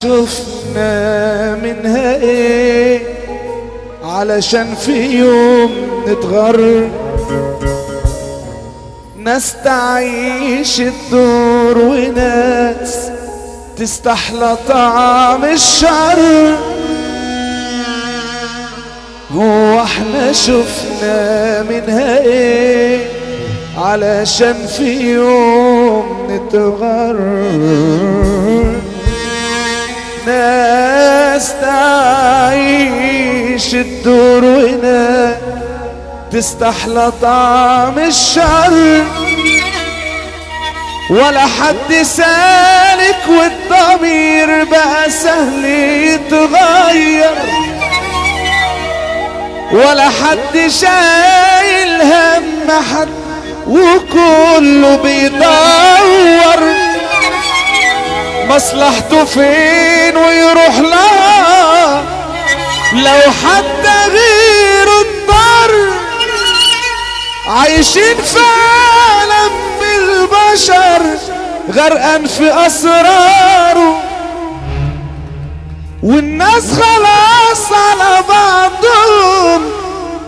شفنا منها ايه علشان في يوم نتغر، ناس تعيش الدور وناس تستحلى طعم الشر. هو احنا شفنا منها ايه علشان في يوم نتغر، ناس تعيش الدور وناس تستحلى طعم الشر. ولا حد سالك والضمير بقى سهل يتغير، ولا حد شايل هم حد وكله بيدور مصلحته فين ويروح لها لو حتى غيره اضطر. عايشين في عالم البشر غرقان في اسراره، والناس خلاص على بعضهم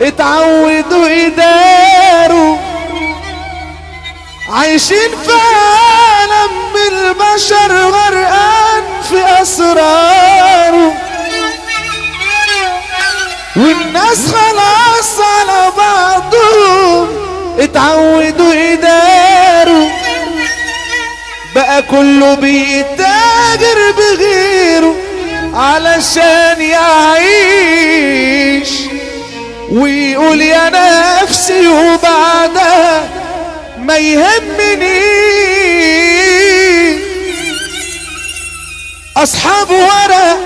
اتعودوا يداروا. عايشين في عالم البشر غرقان في اسراره، والناس خلاص على بعضهم اتعودوا يداروا. بقى كله بيتاجر بغيره علشان يعيش ويقول يا نفسي وبعدها ما يهمني. اصحاب ورق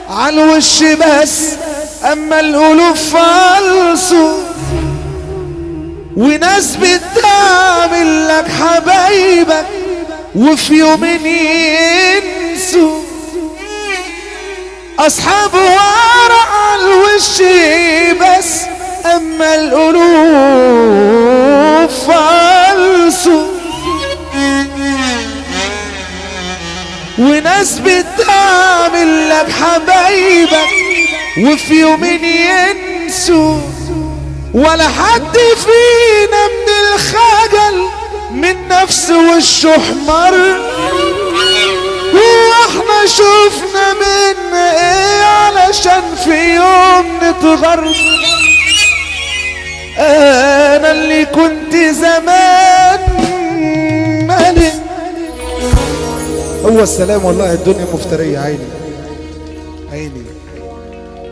على الوش بس اما القلوب فالصوا، وناس بتعمل لك حبايبك وفي يومين ينسوا. اصحاب ورق على الوش بس اما القلوب فالصوا، وناس بتعمل لك حبايبك وفي يومين ينسوا. ولا حد فينا من الخجل من نفسه وشه احمر. واحنا شفنا منا ايه علشان في يوم نتغر. انا اللي كنت زمان مالي. هو السلام والله الدنيا مفترية عيني عيني.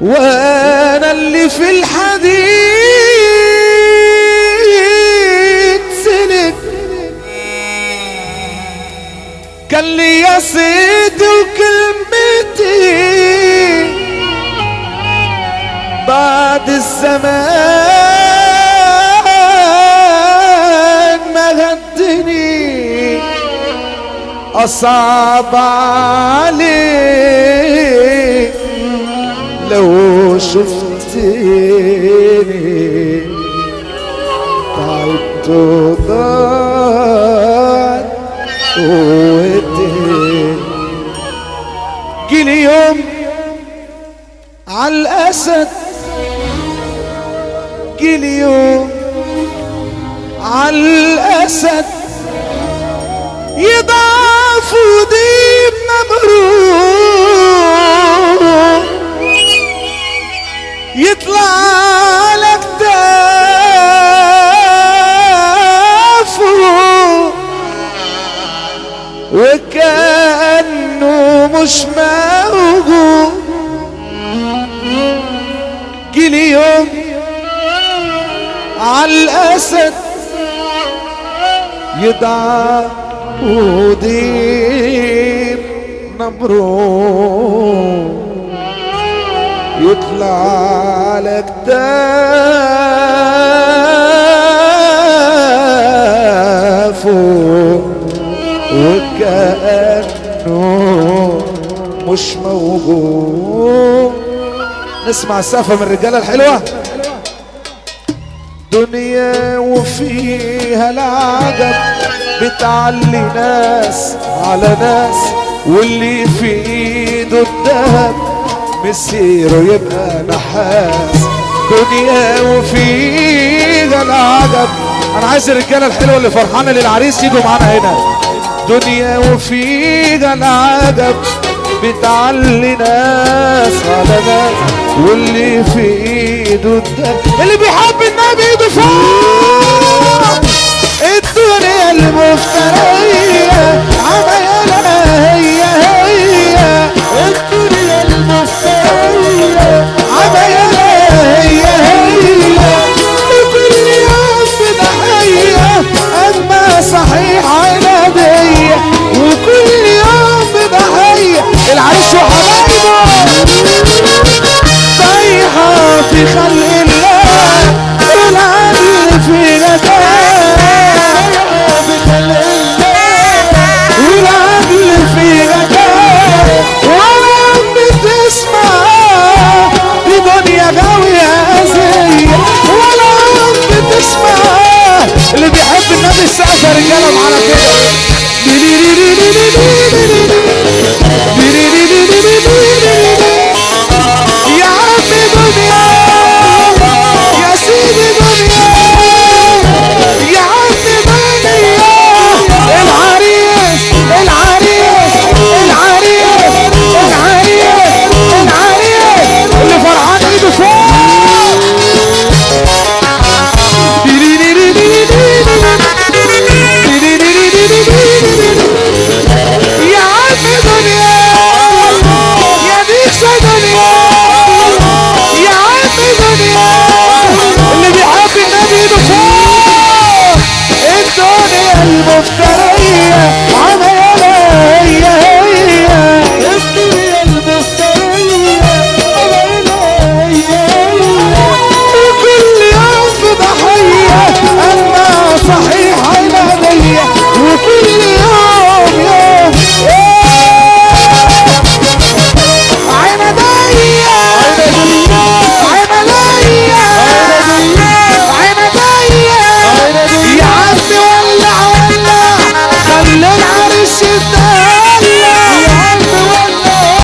وانا اللي في الحديد سلك كان ليا صيت وكلمتي بعد الزمان ما غدني. أصعب عليك لو شفتني تعبت وضاعت قوتي. جيلي يوم عالأسد، جيلي يوم عالأسد يضعف وديب مبروك يطلع لك تافه وكأنه مش موجود. جيلي يوم عالأسد يضعف وديب مبروك يطلع لك تافه وكأنه مش موجود. نسمع السقفة من الرجالة الحلوة. دنيا وفيها العجب بتعلي ناس على ناس واللي في ايده الدهب مسيره يبقى نحاس. دنيا وفيها العجب. انا عايز الرجاله الحلوه اللي فرحانه للعريس يجوا معانا هنا. دنيا وفيها العجب بتعلي ناس على ناس. واللي في ايده الدهب اللي بيحب النبي ايده فوق. الدنيا المفترية عمايلها هي هي. الدنيا المفترية عمايلها هي هي. وكل يوم بضحية أما صحيح عنادية. وكل يوم بضحية العيش وحبايبه طايحة في خلق